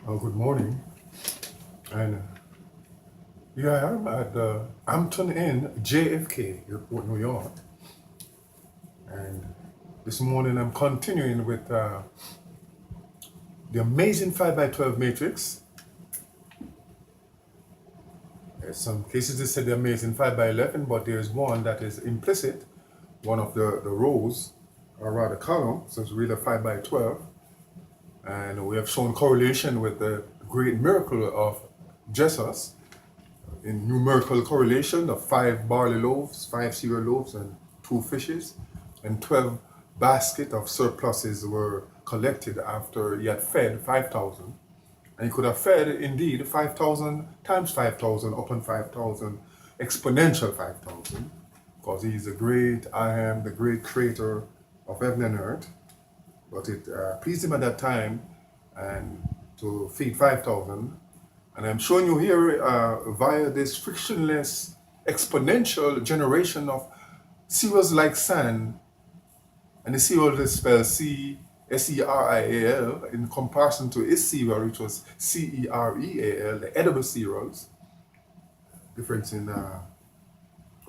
Good morning, and yeah, I'm at the Hampton in JFK, Airport, New York, and this morning I'm continuing with the amazing 5 by 12 matrix. In some cases they said the amazing 5 by 11, but there's one that is implicit, one of the rows, or rather column, so it's really 5 by 12, and we have shown correlation with the great miracle of Jesus, in numerical correlation of 5 barley loaves, 5 cereal loaves, and 2 fishes, and 12 baskets of surpluses were collected after he had fed 5,000. And he could have fed indeed 5,000 times 5,000 upon 5,000, exponential 5,000, because he's the great I am, the great creator of heaven and earth. But it pleased him at that time and to feed 5,000. And I'm showing you here via this frictionless exponential generation of cereals like sand. And the cereal is spelled C-S-E-R-I-A-L in comparison to his cereal, which was C-E-R-E-A-L, the edible cereals. Difference in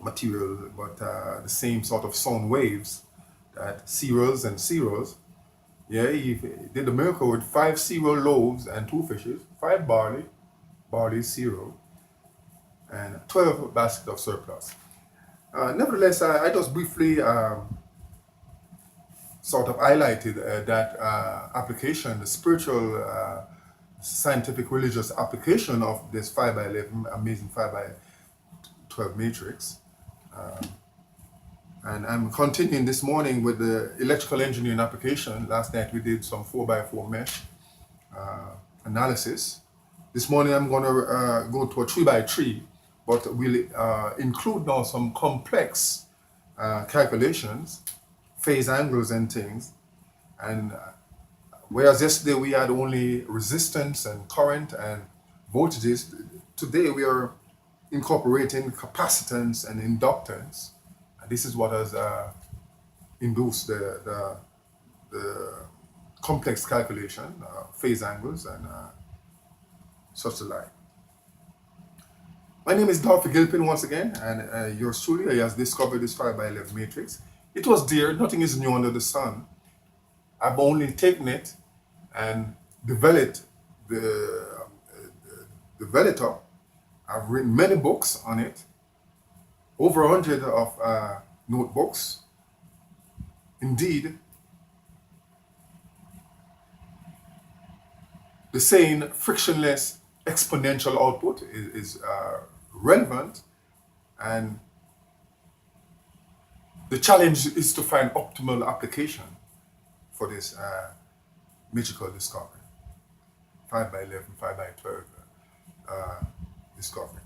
material, but the same sort of sound waves, that cereals and cereals. Yeah, he did the miracle with 5 cereal loaves and 2 fishes, 5 barley cereal, and 12 baskets of surplus. Nevertheless, I just briefly sort of highlighted that application, the spiritual, scientific, religious application of this 5 by 11, amazing 5 by 12 matrix. And I'm continuing this morning with the electrical engineering application. Last night we did some 4 by 4 mesh analysis. This morning I'm going to go to a 3 by 3, but we'll include now some complex calculations, phase angles and things. And whereas yesterday we had only resistance and current and voltages, today we are incorporating capacitance and inductance. And this is what has induced the complex calculation, phase angles and such alike. My name is Dolphy Gilpin once again, and yours truly has discovered this 5 by 11 matrix. It was there, nothing is new under the sun. I've only taken it and developed it up. I've written many books on it, over 100 of notebooks. Indeed, the saying frictionless exponential output is relevant, and the challenge is to find optimal application for this magical discovery, 5 by 11, 5 by 12 discovery.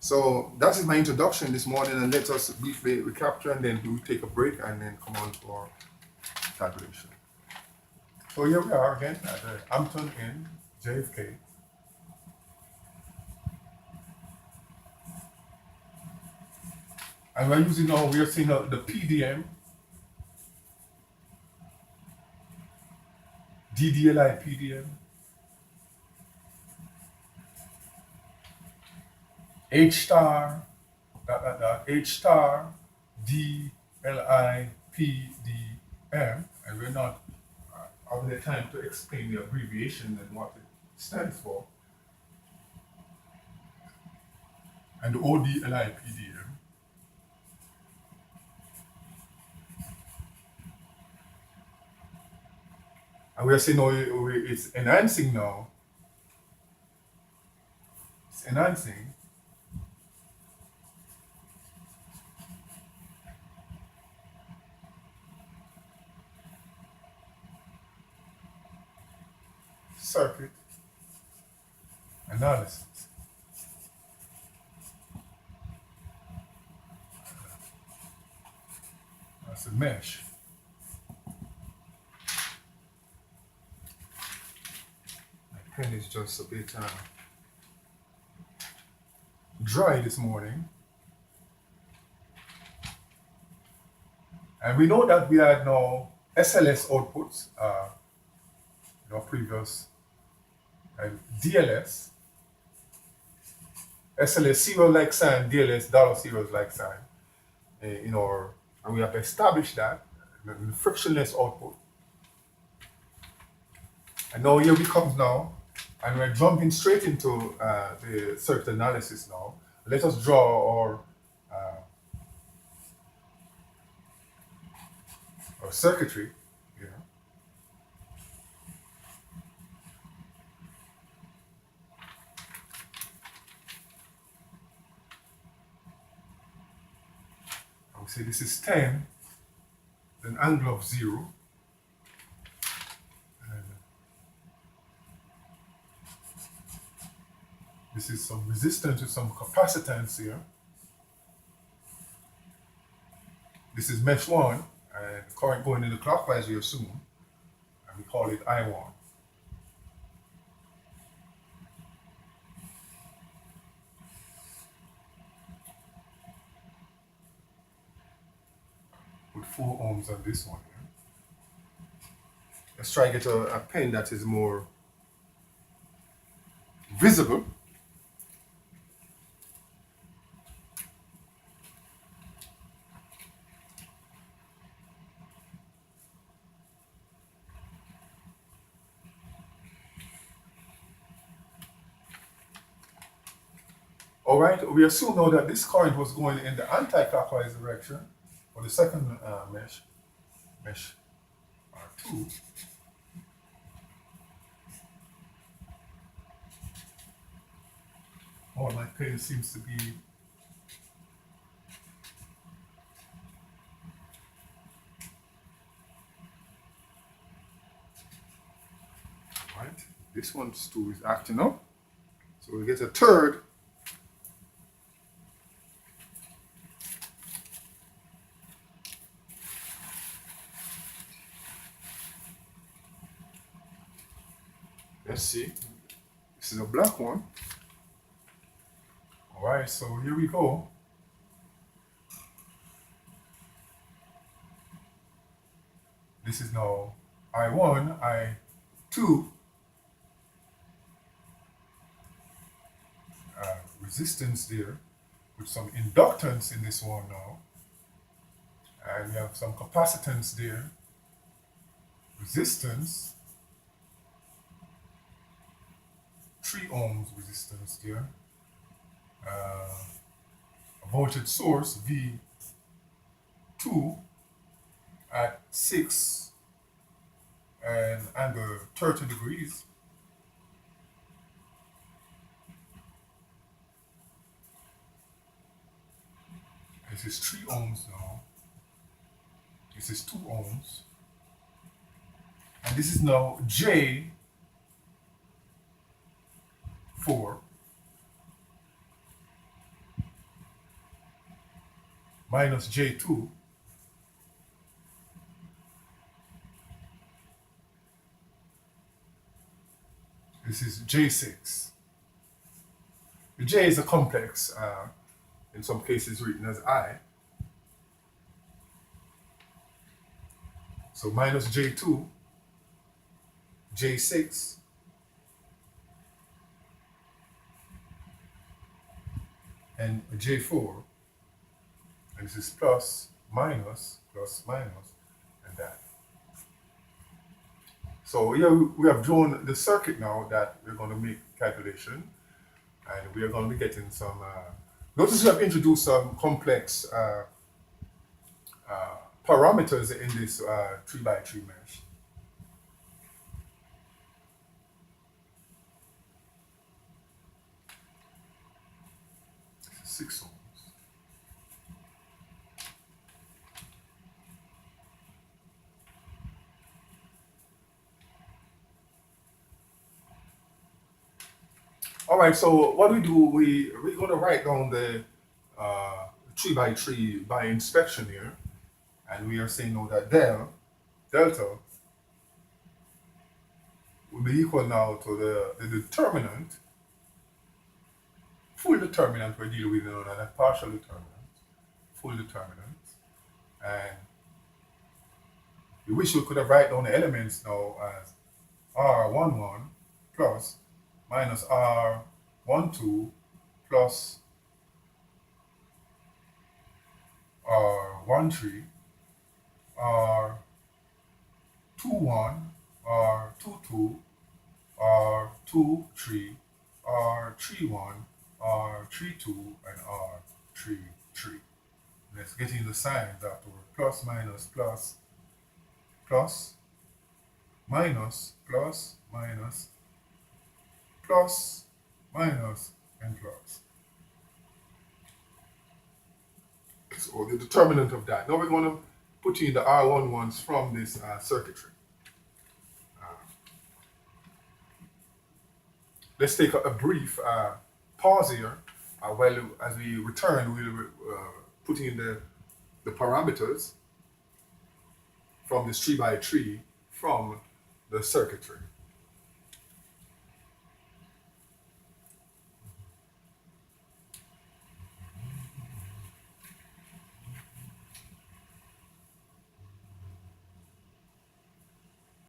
So that is my introduction this morning, and let us briefly recapture, and then we'll take a break and then come on to our calculation. So here we are again at the Hampton in JFK. And we're using now, we are seeing the PDM, DDLI PDM, H star, H star, DLI PDM, and we're not having the time to explain the abbreviation and what it stands for, and ODLI PDM. And we are seeing now it's enhancing now. It's enhancing. Circuit analysis. That's a mesh. Pen is just a bit dry this morning. And we know that we had now SLS outputs, previous, and DLS, SLS serial like sign, DLS dollar serials like sign, and we have established that the frictionless output. And now here we come now, and we're jumping straight into the circuit analysis now. Let us draw our circuitry here. I would say this is 10, an angle of 0. And this is some resistance with some capacitance here. This is mesh 1, and current going in the clockwise, we assume, and we call it I1. With 4 ohms on this one here. Let's try to get a pen that is more visible. All right, we assume now that this current was going in the anti-clockwise direction for the second mesh 2. Oh, my pen seems to be right. This one's 2 is acting up, so we get a third. Let's see. This is a black one. All right, so here we go. This is now I1, I2. Resistance there with some inductance in this one now. And we have some capacitance there. Resistance. 3 ohms resistance there. A voltage source V2 at 6 and angle 30 degrees. This is 3 ohms now. This is 2 ohms. And this is now J4 minus J2 this is J6. The J is a complex, in some cases written as I. So minus J2, J6, and J4. And this is plus, minus, and that. So here we have drawn the circuit now that we're going to make calculation, and we are going to be getting some. Notice we have introduced some complex parameters in this 3x3 mesh. This is 6 ohms. All right, so what we do, we're going to write down the 3x3 by inspection here, and we are saying now that delta will be equal now to the determinant, full determinant we're dealing with now, not a partial determinant, full determinant, and We wish we could have write down the elements now as R11 plus minus R12 plus R13, R21, R22, R23, R31, R32, and R33. Let's get in the signs afterward. Plus, minus, plus, plus, minus, plus, minus, plus, minus, and plus. So the determinant of that. Now we're going to put in the R11s from this circuitry. Let's take a brief pause here. While as we return, we'll put in the parameters from this 3x3 from the circuitry.